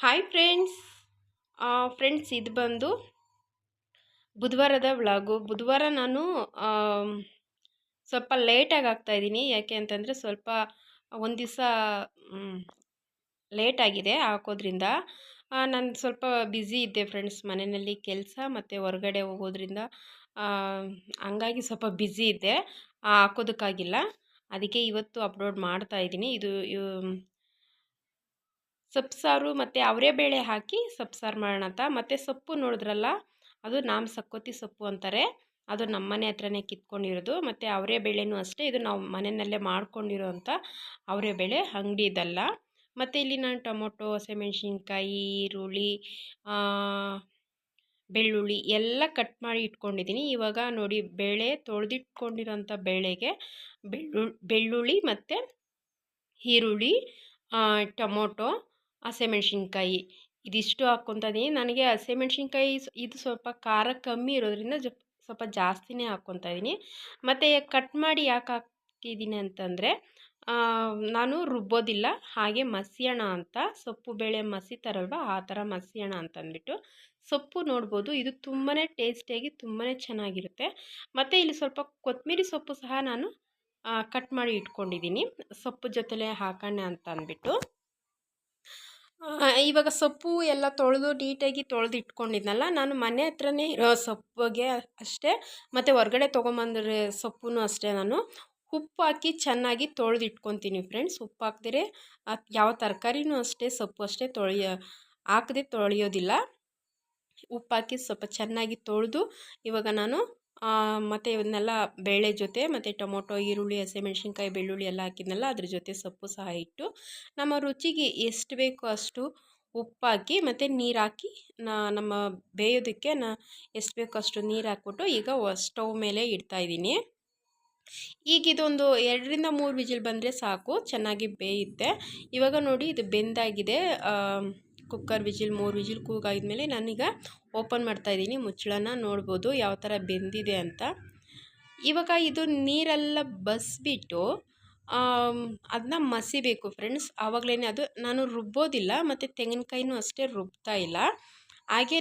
Hi friends. ಇದು ಬಂದು ಬುಧವಾರದ vlog. ಬುಧವಾರ ನಾನು ಸ್ವಲ್ಪ ಲೇಟಾಗಿ ಹಾಕ್ತಾಯಿದ್ದೀನಿ. ಯಾಕೆ ಅಂತಂದರೆ ಸ್ವಲ್ಪ ಒಂದು ದಿವಸ ಲೇಟಾಗಿದೆ ಹಾಕೋದ್ರಿಂದ. ನಾನು ಸ್ವಲ್ಪ ಬ್ಯುಸಿ ಇದ್ದೆ ಫ್ರೆಂಡ್ಸ್, ಮನೆಯಲ್ಲಿ ಕೆಲಸ ಮತ್ತು ಹೊರಗಡೆ ಹೋಗೋದ್ರಿಂದ ಹಂಗಾಗಿ ಸ್ವಲ್ಪ ಬ್ಯುಸಿ ಇದ್ದೆ, ಹಾಕೋದಕ್ಕಾಗಿಲ್ಲ. ಅದಕ್ಕೆ ಇವತ್ತು ಅಪ್ಲೋಡ್ ಮಾಡ್ತಾಯಿದ್ದೀನಿ. ಇದು ಸೊಪ್ಪು ಮತ್ತು ಅವರೇ ಬೇಳೆ ಹಾಕಿ ಸೊಪ್ಪು ಸಾರು ಮಾಡೋಣ ಅಂತ. ಮತ್ತು ಸೊಪ್ಪು ನೋಡಿದ್ರಲ್ಲ, ಅದು ನಾಮ ಸಕ್ಕೋತಿ ಸೊಪ್ಪು ಅಂತಾರೆ. ಅದು ನಮ್ಮ ಮನೆ ಹತ್ರನೇ ಕಿತ್ಕೊಂಡಿರೋದು. ಮತ್ತು ಅವರೇ ಬೇಳೆನೂ ಅಷ್ಟೇ, ಇದು ನಾವು ಮನೆಯಲ್ಲೇ ಮಾಡ್ಕೊಂಡಿರೋ ಅಂಥ ಅವರೇ ಬೇಳೆ, ಅಂಗಡಿದಲ್ಲ. ಮತ್ತು ಇಲ್ಲಿ ನಾನು ಟೊಮೊಟೊ, ಹಸಿಮೆಣ್ಸಿನ್ಕಾಯಿ, ಈರುಳ್ಳಿ, ಬೆಳ್ಳುಳ್ಳಿ ಎಲ್ಲ ಕಟ್ ಮಾಡಿ ಇಟ್ಕೊಂಡಿದ್ದೀನಿ. ಇವಾಗ ನೋಡಿ, ಬೇಳೆ ತೊಳೆದಿಟ್ಕೊಂಡಿರೋಂಥ ಬೇಳೆಗೆ ಬೆಳ್ಳುಳ್ಳಿ ಮತ್ತು ಈರುಳ್ಳಿ, ಟೊಮೊಟೊ, ಹಸಿಮೆಣ್ಸಿನ್ಕಾಯಿ ಇದಿಷ್ಟು ಹಾಕ್ಕೊತಾ ಇದ್ದೀನಿ. ನನಗೆ ಹಸಿಮೆಣ್ಸಿನ್ಕಾಯಿ ಇದು ಸ್ವಲ್ಪ ಖಾರ ಕಮ್ಮಿ ಇರೋದ್ರಿಂದ ಸ್ವಲ್ಪ ಜಾಸ್ತಿನೇ ಹಾಕ್ಕೊತಾ ಇದ್ದೀನಿ. ಮತ್ತು ಕಟ್ ಮಾಡಿ ಯಾಕೆ ಹಾಕ್ತಿದ್ದೀನಿ ಅಂತಂದರೆ, ನಾನು ರುಬ್ಬೋದಿಲ್ಲ, ಹಾಗೆ ಮಸಿಯೋಣ ಅಂತ. ಸೊಪ್ಪು ಬೇಳೆ ಮಸಿತಾರಲ್ವ, ಆ ಥರ ಮಸಿಯೋಣ ಅಂತಂದ್ಬಿಟ್ಟು. ಸೊಪ್ಪು ನೋಡ್ಬೋದು, ಇದು ತುಂಬಾ ಟೇಸ್ಟಿಯಾಗಿ ತುಂಬಾ ಚೆನ್ನಾಗಿರುತ್ತೆ. ಮತ್ತು ಇಲ್ಲಿ ಸ್ವಲ್ಪ ಕೊತ್ತಂಬರಿ ಸೊಪ್ಪು ಸಹ ನಾನು ಕಟ್ ಮಾಡಿ ಇಟ್ಕೊಂಡಿದ್ದೀನಿ, ಸೊಪ್ಪು ಜೊತೆಲೇ ಹಾಕೋಣ ಅಂತ ಅಂದ್ಬಿಟ್ಟು. ಇವಾಗ ಸೊಪ್ಪು ಎಲ್ಲ ತೊಳೆದು ನೀಟಾಗಿ ತೊಳೆದು ಇಟ್ಕೊಂಡಿದ್ನಲ್ಲ, ನಾನು ಮನೆ ಹತ್ರನೇ ಇರೋ ಸೊಪ್ಪಿಗೆ ಅಷ್ಟೇ, ಮತ್ತು ಹೊರಗಡೆ ತೊಗೊಂಬಂದ್ರೆ ಸೊಪ್ಪು ಅಷ್ಟೇ, ನಾನು ಉಪ್ಪು ಹಾಕಿ ಚೆನ್ನಾಗಿ ತೊಳೆದು ಇಟ್ಕೊತೀನಿ ಫ್ರೆಂಡ್ಸ್. ಉಪ್ಪು ಹಾಕ್ದಿರೆ ಯಾವ ತರಕಾರಿನೂ ಅಷ್ಟೇ, ಸೊಪ್ಪು ಅಷ್ಟೇ ಹಾಕದೆ ತೊಳೆಯೋದಿಲ್ಲ. ಉಪ್ಪು ಹಾಕಿ ಸ್ವಲ್ಪ ಚೆನ್ನಾಗಿ ತೊಳೆದು ಇವಾಗ ನಾನು ಮತ್ತು ಇವನ್ನೆಲ್ಲ ಬೇಳೆ ಜೊತೆ ಮತ್ತು ಟೊಮೊಟೊ, ಈರುಳ್ಳಿ, ಹಸಿಮೆಣ್ಸಿನ್ಕಾಯಿ, ಬೆಳ್ಳುಳ್ಳಿ ಎಲ್ಲ ಹಾಕಿದ್ನಲ್ಲ, ಅದ್ರ ಜೊತೆ ಸೊಪ್ಪು ಸಹ ಇಟ್ಟು ನಮ್ಮ ರುಚಿಗೆ ಎಷ್ಟು ಬೇಕೋ ಅಷ್ಟು ಉಪ್ಪು ಹಾಕಿ ಮತ್ತು ನೀರು ಹಾಕಿ ನಮ್ಮ ಬೇಯೋದಕ್ಕೆ ಎಷ್ಟು ಬೇಕೋ ಅಷ್ಟು ನೀರು ಹಾಕ್ಬಿಟ್ಟು ಈಗ ಸ್ಟವ್ ಮೇಲೆ ಇಡ್ತಾಯಿದ್ದೀನಿ. ಈಗ ಇದೊಂದು 2ರಿಂದ 3 ವಿಜಿಲ್ ಬಂದರೆ ಸಾಕು, ಚೆನ್ನಾಗಿ ಬೇಯುತ್ತೆ. ಇವಾಗ ನೋಡಿ, ಇದು ಬೆಂದಾಗಿದೆ. ಕುಕ್ಕರ್ ವಿಜಿಲ್ 3 ವಿಜಿಲ್ ಕೂಗಾದ್ಮೇಲೆ ನಾನೀಗ ಓಪನ್ ಮಾಡ್ತಾಯಿದ್ದೀನಿ. ಮುಚ್ಚಳನ ನೋಡ್ಬೋದು ಯಾವ ಥರ ಬೆಂದಿದೆ ಅಂತ. ಇವಾಗ ಇದು ನೀರೆಲ್ಲ ಬಸಿಬಿಟ್ಟು ಅದನ್ನ ಮಸಿಬೇಕು ಫ್ರೆಂಡ್ಸ್. ಆವಾಗಲೇ ಅದು ನಾನು ರುಬ್ಬೋದಿಲ್ಲ, ಮತ್ತು ತೆಂಗಿನಕಾಯಿನೂ ಅಷ್ಟೇ ರುಬ್ತಾ ಇಲ್ಲ, ಹಾಗೇ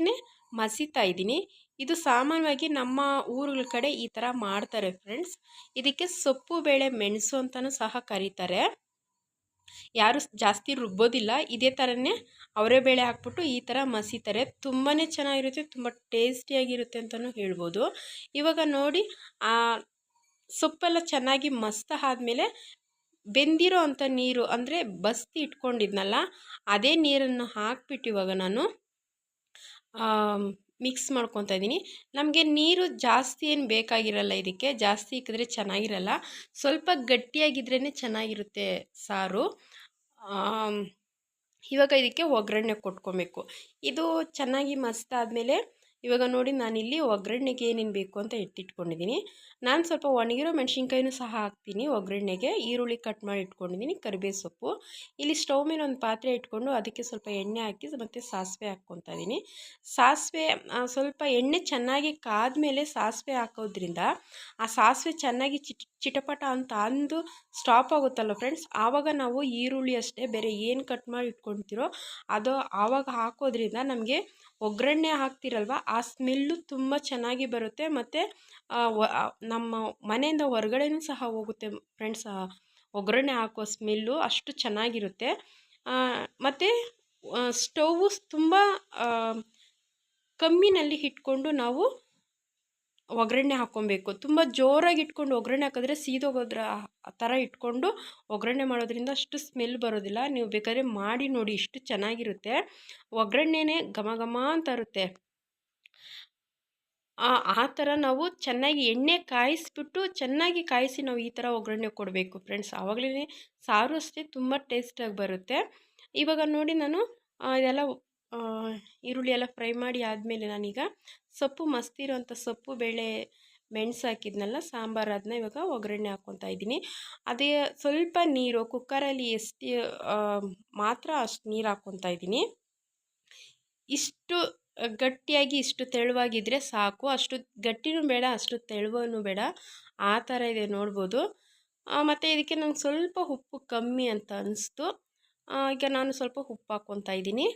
ಮಸಿತಾ ಇದ್ದೀನಿ. ಇದು ಸಾಮಾನ್ಯವಾಗಿ ನಮ್ಮ ಊರುಗಳ ಕಡೆ ಈ ಥರ ಮಾಡ್ತಾರೆ ಫ್ರೆಂಡ್ಸ್. ಇದಕ್ಕೆ ಸೊಪ್ಪು ಬೇಳೆ ಮೆಣಸು ಅಂತಲೂ ಸಹ ಕರೀತಾರೆ. ಯಾರು ಜಾಸ್ತಿ ರುಬ್ಬೋದಿಲ್ಲ, ಇದೇ ಥರನೇ ಅವರೇ ಬೇಳೆ ಹಾಕ್ಬಿಟ್ಟು ಈ ಥರ ಮಸಿತಾರೆ. ತುಂಬಾ ಚೆನ್ನಾಗಿರುತ್ತೆ, ತುಂಬ ಟೇಸ್ಟಿಯಾಗಿರುತ್ತೆ ಅಂತಲೂ ಹೇಳ್ಬೋದು. ಇವಾಗ ನೋಡಿ, ಸೊಪ್ಪೆಲ್ಲ ಚೆನ್ನಾಗಿ ಮಸ್ತ ಆದಮೇಲೆ ಬೆಂದಿರೋ ಅಂಥ ನೀರು, ಅಂದರೆ ಬಸ್ತಿ ಇಟ್ಕೊಂಡಿದ್ನಲ್ಲ, ಅದೇ ನೀರನ್ನು ಹಾಕ್ಬಿಟ್ಟು ಇವಾಗ ನಾನು ಮಿಕ್ಸ್ ಮಾಡ್ಕೊತಾ ಇದ್ದೀನಿ. ನಮಗೆ ನೀರು ಜಾಸ್ತಿ ಏನು ಬೇಕಾಗಿರಲ್ಲ, ಇದಕ್ಕೆ ಜಾಸ್ತಿ ಇಕ್ಕಿದ್ರೆ ಚೆನ್ನಾಗಿರಲ್ಲ, ಸ್ವಲ್ಪ ಗಟ್ಟಿಯಾಗಿದ್ರೇ ಚೆನ್ನಾಗಿರುತ್ತೆ ಸಾರು. ಇವಾಗ ಇದಕ್ಕೆ ಒಗ್ಗರಣೆ ಕೊಟ್ಕೊಬೇಕು. ಇದು ಚೆನ್ನಾಗಿ ಮಸ್ತಾದಮೇಲೆ ಇವಾಗ ನೋಡಿ, ನಾನಿಲ್ಲಿ ಒಗ್ಗರಣೆಗೆ ಏನೇನು ಬೇಕು ಅಂತ ಎತ್ತಿಟ್ಕೊಂಡಿದ್ದೀನಿ. ನಾನು ಸ್ವಲ್ಪ ಒಣಗಿರೋ ಮೆಣಸಿನ್ಕಾಯಿನೂ ಸಹ ಹಾಕ್ತೀನಿ ಒಗ್ಗರಣೆಗೆ. ಈರುಳ್ಳಿ ಕಟ್ ಮಾಡಿ ಇಟ್ಕೊಂಡಿದ್ದೀನಿ, ಕರಿಬೇವು ಸೊಪ್ಪು. ಇಲ್ಲಿ ಸ್ಟವ್ ಮೇಲೆ ಒಂದು ಪಾತ್ರೆ ಇಟ್ಕೊಂಡು ಅದಕ್ಕೆ ಸ್ವಲ್ಪ ಎಣ್ಣೆ ಹಾಕಿ ಮತ್ತು ಸಾಸಿವೆ ಹಾಕ್ಕೊತಾ ಇದ್ದೀನಿ. ಸಾಸಿವೆ ಸ್ವಲ್ಪ ಎಣ್ಣೆ ಚೆನ್ನಾಗಿ ಕಾದ್ಮೇಲೆ ಸಾಸಿವೆ ಹಾಕೋದ್ರಿಂದ ಆ ಸಾಸಿವೆ ಚೆನ್ನಾಗಿ ಚಿಟಪಟ ಅಂತ ಅಂದು ಸ್ಟಾಪ್ ಆಗುತ್ತಲ್ಲ ಫ್ರೆಂಡ್ಸ್, ಆವಾಗ ನಾವು ಈರುಳ್ಳಿ ಅಷ್ಟೇ, ಬೇರೆ ಏನು ಕಟ್ ಮಾಡಿ ಇಟ್ಕೊಳ್ತಿರೋ ಅದು ಆವಾಗ ಹಾಕೋದ್ರಿಂದ ನಮಗೆ ಒಗ್ಗರಣೆ ಹಾಕ್ತಿರಲ್ವ, ಆ ಸ್ಮೆಲ್ಲು ತುಂಬ ಚೆನ್ನಾಗಿ ಬರುತ್ತೆ. ಮತ್ತು ನಮ್ಮ ಮನೆಯಿಂದ ಹೊರಗಡೆನೂ ಸಹ ಹೋಗುತ್ತೆ ಫ್ರೆಂಡ್ಸ್, ಒಗ್ಗರಣೆ ಹಾಕೋ ಸ್ಮೆಲ್ಲು ಅಷ್ಟು ಚೆನ್ನಾಗಿರುತ್ತೆ. ಮತ್ತು ಸ್ಟೌವು ತುಂಬ ಕಮ್ಮಿನಲ್ಲಿ ಇಟ್ಕೊಂಡು ನಾವು ಒಗ್ಗರಣೆ ಹಾಕ್ಕೊಬೇಕು. ತುಂಬ ಜೋರಾಗಿ ಇಟ್ಕೊಂಡು ಒಗ್ಗರಣೆ ಹಾಕಿದ್ರೆ ಸೀದೋಗೋದ್ರ ಥರ ಇಟ್ಕೊಂಡು ಒಗ್ಗರಣೆ ಮಾಡೋದ್ರಿಂದ ಅಷ್ಟು ಸ್ಮೆಲ್ ಬರೋದಿಲ್ಲ. ನೀವು ಬೇಕಾದ್ರೆ ಮಾಡಿ ನೋಡಿ, ಇಷ್ಟು ಚೆನ್ನಾಗಿರುತ್ತೆ. ಒಗ್ಗರಣೆನೇ ಘಮ ಘಮ ಅಂತ ಇರುತ್ತೆ. ಆ ಥರ ನಾವು ಚೆನ್ನಾಗಿ ಎಣ್ಣೆ ಕಾಯಿಸ್ಬಿಟ್ಟು ಚೆನ್ನಾಗಿ ಕಾಯಿಸಿ ನಾವು ಈ ಥರ ಒಗ್ಗರಣೆ ಕೊಡಬೇಕು ಫ್ರೆಂಡ್ಸ್. ಆವಾಗಲೇ ಸಾರು ಅಷ್ಟೇ ತುಂಬ ಟೇಸ್ಟಾಗಿ ಬರುತ್ತೆ. ಇವಾಗ ನೋಡಿ, ನಾನು ಇದೆಲ್ಲ ಈರುಳ್ಳಿ ಎಲ್ಲ ಫ್ರೈ ಮಾಡಿ ಆದಮೇಲೆ ನಾನೀಗ ಸೊಪ್ಪು ಮಸ್ತಿರೋಂಥ ಸೊಪ್ಪು ಬೇಳೆ ಮೆಣಸು ಹಾಕಿದ್ನಲ್ಲ ಸಾಂಬಾರು, ಅದನ್ನ ಇವಾಗ ಒಗ್ಗರಣೆ ಹಾಕ್ಕೊತಾ ಇದ್ದೀನಿ. ಅದೇ ಸ್ವಲ್ಪ ನೀರು, ಕುಕ್ಕರಲ್ಲಿ ಎಷ್ಟು ಮಾತ್ರ ಅಷ್ಟು ನೀರು ಹಾಕ್ಕೊತಾ ಇದ್ದೀನಿ. ಇಷ್ಟು ಗಟ್ಟಿಯಾಗಿ ಇಷ್ಟು ತೆಳುವಾಗಿದ್ದರೆ ಸಾಕು, ಅಷ್ಟು ಗಟ್ಟಿನೂ ಬೇಡ ಅಷ್ಟು ತೆಳುವೂ ಬೇಡ, ಆ ಥರ ಇದೆ ನೋಡ್ಬೋದು. ಮತ್ತು ಇದಕ್ಕೆ ನಂಗೆ ಸ್ವಲ್ಪ ಉಪ್ಪು ಕಮ್ಮಿ ಅಂತ ಅನಿಸ್ತು. ಈಗ ನಾನು ಸ್ವಲ್ಪ ಉಪ್ಪು ಹಾಕ್ಕೊತಾ ಇದ್ದೀನಿ.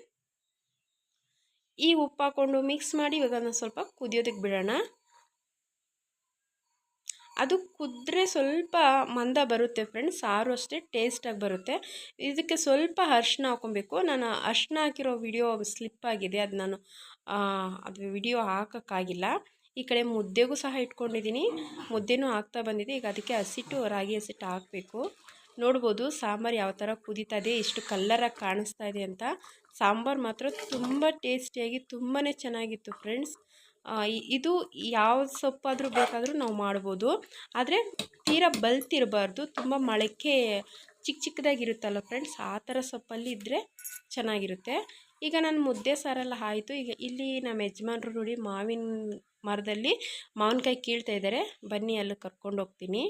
ಈ ಉಪ್ಪು ಹಾಕ್ಕೊಂಡು ಮಿಕ್ಸ್ ಮಾಡಿ ಇವಾಗ ನಾನು ಸ್ವಲ್ಪ ಕುದಿಯೋದಕ್ಕೆ ಬಿಡೋಣ. ಅದು ಕುದ್ರೆ ಸ್ವಲ್ಪ ಮಂದ ಬರುತ್ತೆ ಫ್ರೆಂಡ್ಸ್, ಸಾರು ಅಷ್ಟೇ ಟೇಸ್ಟಾಗಿ ಬರುತ್ತೆ. ಇದಕ್ಕೆ ಸ್ವಲ್ಪ ಅರಿಶಿನ ಹಾಕ್ಕೊಬೇಕು. ನಾನು ಅರಿಶಿನ ಹಾಕಿರೋ ವಿಡಿಯೋ ಸ್ಲಿಪ್ ಆಗಿದೆ, ಅದು ನಾನು ಅದು ವಿಡಿಯೋ ಹಾಕೋಕ್ಕಾಗಿಲ್ಲ. ಈ ಕಡೆ ಮುದ್ದೆಗೂ ಸಹ ಇಟ್ಕೊಂಡಿದ್ದೀನಿ, ಮುದ್ದೆನೂ ಹಾಕ್ತಾ ಬಂದಿದೆ. ಈಗ ಅದಕ್ಕೆ ಹಸಿಟ್ಟು ರಾಗಿ ಹಸಿಟ್ಟು ಹಾಕಬೇಕು. ನೋಡ್ಬೋದು ಸಾಂಬಾರು ಯಾವ ಥರ ಕುದೀತಾ ಇದೆ, ಎಷ್ಟು ಕಲ್ಲರಾಗಿ ಕಾಣಿಸ್ತಾ ಇದೆ ಅಂತ. ಸಾಂಬಾರು ಮಾತ್ರ ತುಂಬ ಟೇಸ್ಟಿಯಾಗಿ ತುಂಬಾ ಚೆನ್ನಾಗಿತ್ತು ಫ್ರೆಂಡ್ಸ್. ಇದು ಯಾವ ಸೊಪ್ಪಾದರೂ ಬೇಕಾದರೂ ನಾವು ಮಾಡ್ಬೋದು, ಆದರೆ ತೀರಾ ಬಲ್ತಿರಬಾರ್ದು. ತುಂಬ ಮೊಳಕೆ ಚಿಕ್ಕ ಚಿಕ್ಕದಾಗಿರುತ್ತಲ್ಲ ಫ್ರೆಂಡ್ಸ್, ಆ ಥರ ಸೊಪ್ಪಲ್ಲಿ ಇದ್ದರೆ ಚೆನ್ನಾಗಿರುತ್ತೆ. ಈಗ ನಾನು ಮುದ್ದೆ ಸಾರೆಲ್ಲ ಆಯಿತು. ಈಗ ಇಲ್ಲಿ ನಮ್ಮ ಯಜಮಾನ್ರು ನೋಡಿ ಮಾವಿನ ಮರದಲ್ಲಿ ಮಾವಿನಕಾಯಿ ಕೀಳ್ತಾ ಇದ್ದಾರೆ. ಬನ್ನಿ ಅಲ್ಲಿ ಕರ್ಕೊಂಡು ಹೋಗ್ತೀನಿ.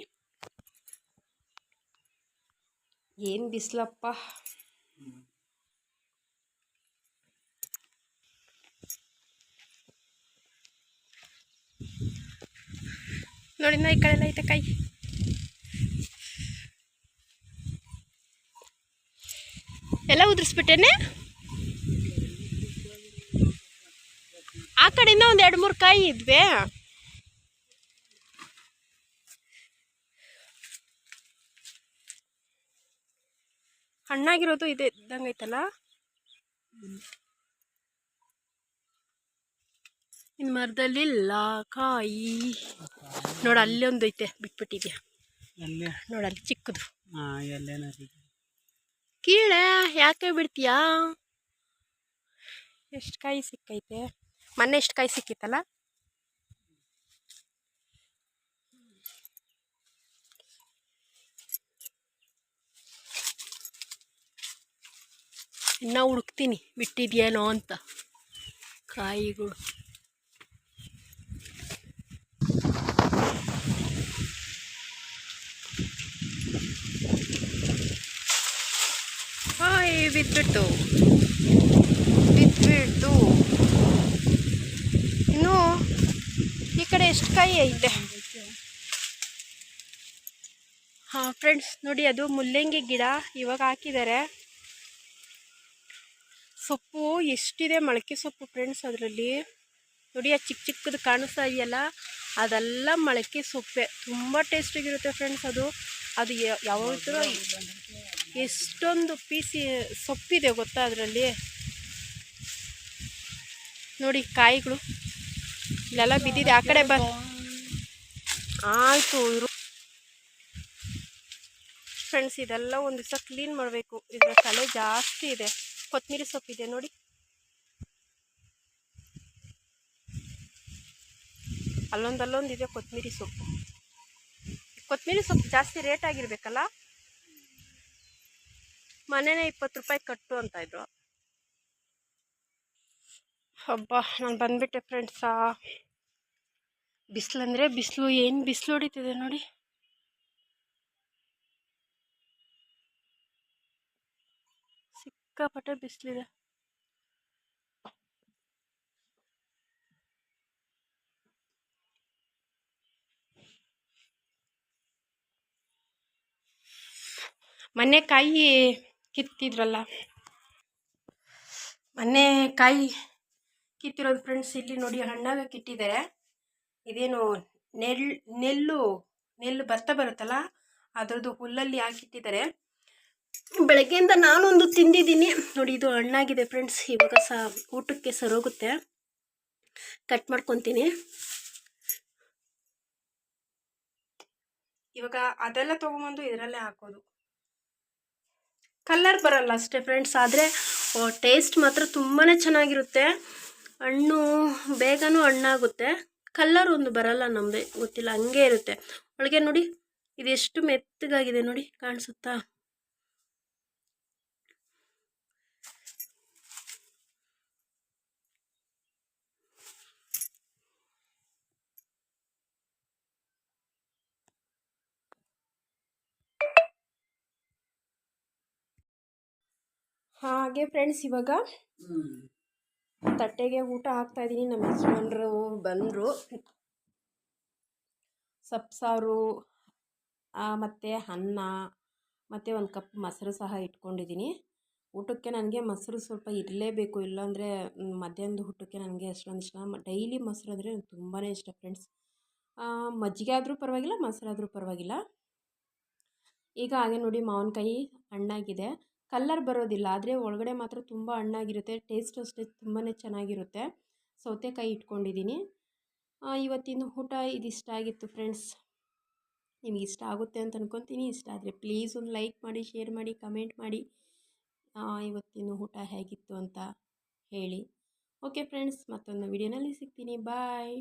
ಏನು ಬಿಸಿಲಪ್ಪ. ನೋಡಿ ನಾ ಈ ಕಡೆ ಎಲ್ಲ ಐತೆ ಕಾಯಿ. ಎಲ್ಲ ಉದುರಿಸ್ಬಿಟ್ಟೇನೆ. ಆ ಕಡೆಯಿಂದ ಒಂದು 2-3 ಕಾಯಿ ಇದ್ವೆ. ಹಣ್ಣಾಗಿರೋದು ಇದೆ ಇದ್ದಂಗೆ ಐತಲ್ಲ. ಇನ್ನು ಮರದಲ್ಲಿ ಇಲ್ಲ ಕಾಯಿ. ನೋಡ ಅಲ್ಲಿ ಒಂದು ಐತೆ ಬಿಟ್ಬಿಟ್ಟಿದ್ಯಾ, ನೋಡಲ್ಲಿ ಚಿಕ್ಕದು. ಕೀಳೆ ಯಾಕೆ ಬಿಡ್ತೀಯಾ? ಎಷ್ಟು ಕಾಯಿ ಸಿಕ್ಕೈತೆ, ಮೊನ್ನೆ ಎಷ್ಟು ಕಾಯಿ ಸಿಕ್ಕಿತ್ತಲ್ಲ. ಇನ್ನು ಹುಡುಕ್ತೀನಿ ಬಿಟ್ಟಿದ್ಯೇನೋ ಅಂತ ಕಾಯಿಗಳು. ಬಿದ್ಬಿಟ್ಟು ಇನ್ನು ಈ ಕಡೆ ಎಷ್ಟು ಕಾಯಿ ಐತೆ. ಹಾಂ ಫ್ರೆಂಡ್ಸ್ ನೋಡಿ, ಅದು ಮುಲ್ಲಂಗಿ ಗಿಡ ಇವಾಗ ಹಾಕಿದ್ದಾರೆ. ಸೊಪ್ಪು ಎಷ್ಟಿದೆ, ಮೊಳಕೆ ಸೊಪ್ಪು ಫ್ರೆಂಡ್ಸ್. ಅದರಲ್ಲಿ ನೋಡಿ ಆ ಚಿಕ್ಕ ಚಿಕ್ಕದು ಕಾಣಿಸ್ತಾ ಇದೆಯಲ್ಲ, ಅದೆಲ್ಲ ಮೊಳಕೆ ಸೊಪ್ಪೆ. ತುಂಬ ಟೇಸ್ಟಿಗಿರುತ್ತೆ ಫ್ರೆಂಡ್ಸ್. ಅದು ಯಾವತ್ತೂ ಎಷ್ಟೊಂದು ಪೀಸಿ ಸೊಪ್ಪಿದೆ ಗೊತ್ತಾ ಅದರಲ್ಲಿ. ನೋಡಿ ಕಾಯಿಗಳು ಇಲ್ಲೆಲ್ಲ ಬಿದ್ದಿದೆ. ಆ ಕಡೆ ಆಯಿತು ಫ್ರೆಂಡ್ಸ್, ಇದೆಲ್ಲ ಒಂದು ದಿವಸ ಕ್ಲೀನ್ ಮಾಡಬೇಕು. ಇದರ ತಲೆ ಜಾಸ್ತಿ ಇದೆ. ಕೊತ್ತಂಬರಿ ಸೊಪ್ಪಿದೆ ನೋಡಿ, ಅಲ್ಲೊಂದಿದೆ ಕೊತ್ತಂಬರಿ ಸೊಪ್ಪು. ಕೊತ್ತಂಬರಿ ಸೊಪ್ಪು ಜಾಸ್ತಿ ರೇಟ್ ಆಗಿರ್ಬೇಕಲ್ಲ. ಮನೆನೇ 20 ರೂಪಾಯಿ ಕಟ್ಟು ಅಂತ ಇದ್ರು. ಹಬ್ಬ, ನಾನು ಬಂದ್ಬಿಟ್ಟೆ ಫ್ರೆಂಡ್ಸಾ. ಬಿಸಿಲು ಅಂದರೆ ಬಿಸಿಲು, ಏನು ಬಿಸಿಲು ಹೊಡಿತಿದೆ ನೋಡಿ. ಸಿಕ್ಕಾಪಟ್ಟೆ ಬಿಸಿಲಿದೆ. ಮೊನ್ನೆ ಕಾಯಿ ಕಿತ್ತಿದ್ರಲ್ಲ, ಮೊನ್ನೆ ಕಾಯಿ ಕಿತ್ತಿರೋದು ಫ್ರೆಂಡ್ಸ್. ಇಲ್ಲಿ ನೋಡಿ ಹಣ್ಣಾಗ ಕಿಟ್ಟಿದ್ದಾರೆ. ಇದೇನು ನೆಲ್ಲು ಭತ್ತ ಬರುತ್ತಲ್ಲ, ಅದರದ್ದು ಹುಲ್ಲಲ್ಲಿ ಹಾಕಿಟ್ಟಿದ್ದಾರೆ. ಬೆಳಗ್ಗೆಯಿಂದ ನಾನೊಂದು ತಿಂದಿದ್ದೀನಿ ನೋಡಿ. ಇದು ಹಣ್ಣಾಗಿದೆ ಫ್ರೆಂಡ್ಸ್. ಇವಾಗ ಊಟಕ್ಕೆ ಸರೋಗುತ್ತೆ. ಕಟ್ ಮಾಡ್ಕೊತೀನಿ. ಇವಾಗ ಅದೆಲ್ಲ ತೊಗೊಂಬಂದು ಇದರಲ್ಲೇ ಹಾಕೋದು. ಕಲರ್ ಬರಲ್ಲ ಅಷ್ಟೇ ಫ್ರೆಂಡ್ಸ್, ಆದರೆ ಟೇಸ್ಟ್ ಮಾತ್ರ ತುಂಬಾ ಚೆನ್ನಾಗಿರುತ್ತೆ. ಹಣ್ಣು ಬೇಗನೂ ಹಣ್ಣಾಗುತ್ತೆ. ಕಲರ್ ಒಂದು ಬರಲ್ಲ, ನಮ್ಮದೇ ಗೊತ್ತಿಲ್ಲ, ಹಂಗೆ ಇರುತ್ತೆ ಒಳಗೆ. ನೋಡಿ ಇದೆಷ್ಟು ಮೆತ್ತಗಾಗಿದೆ ನೋಡಿ, ಕಾಣಿಸುತ್ತಾ? ಹಾಗೆ ಫ್ರೆಂಡ್ಸ್, ಇವಾಗ ತಟ್ಟೆಗೆ ಊಟ ಹಾಕ್ತಾ ಇದ್ದೀನಿ. ನಮ್ಮ ಯಜಮಾನ್ರು ಬಂದರು. ಸೊಪ್ಪು ಮತ್ತು ಅನ್ನ ಮತ್ತು ಒಂದು ಕಪ್ ಮೊಸರು ಸಹ ಇಟ್ಕೊಂಡಿದ್ದೀನಿ. ಊಟಕ್ಕೆ ನನಗೆ ಮೊಸರು ಸ್ವಲ್ಪ ಇರಲೇಬೇಕು, ಇಲ್ಲಾಂದರೆ ಮಧ್ಯಾಹ್ನದ ಊಟಕ್ಕೆ ನನಗೆ ಅಷ್ಟೊಂದು ಇಷ್ಟ. ಡೈಲಿ ಮೊಸರು ಅಂದರೆ ನಂಗೆ ತುಂಬಾ ಇಷ್ಟ ಫ್ರೆಂಡ್ಸ್. ಮಜ್ಜಿಗೆ ಆದರೂ ಪರವಾಗಿಲ್ಲ, ಮೊಸರಾದರೂ ಪರವಾಗಿಲ್ಲ. ಈಗ ಹಾಗೆ ನೋಡಿ ಮಾವಿನಕಾಯಿ ಹಣ್ಣಾಗಿದೆ, ಕಲ್ಲರ್ ಬರೋದಿಲ್ಲ, ಆದರೆ ಒಳಗಡೆ ಮಾತ್ರ ತುಂಬ ಹಣ್ಣಾಗಿರುತ್ತೆ. ಟೇಸ್ಟ್ ಅಷ್ಟೇ ತುಂಬಾ ಚೆನ್ನಾಗಿರುತ್ತೆ. ಸೌತೆಕಾಯಿ ಇಟ್ಕೊಂಡಿದ್ದೀನಿ. ಇವತ್ತಿನ ಊಟ ಇದಿಷ್ಟ ಆಗಿತ್ತು ಫ್ರೆಂಡ್ಸ್. ನಿಮಗೆ ಇಷ್ಟ ಆಗುತ್ತೆ ಅಂತ ಅನ್ಕೊತೀನಿ. ಇಷ್ಟ ಆದರೆ ಪ್ಲೀಸ್ ಒಂದು ಲೈಕ್ ಮಾಡಿ, ಶೇರ್ ಮಾಡಿ, ಕಮೆಂಟ್ ಮಾಡಿ. ಇವತ್ತಿನ ಊಟ ಹೇಗಿತ್ತು ಅಂತ ಹೇಳಿ. ಓಕೆ ಫ್ರೆಂಡ್ಸ್, ಮತ್ತೊಂದು ವಿಡಿಯೋನಲ್ಲಿ ಸಿಗ್ತೀನಿ. ಬಾಯ್.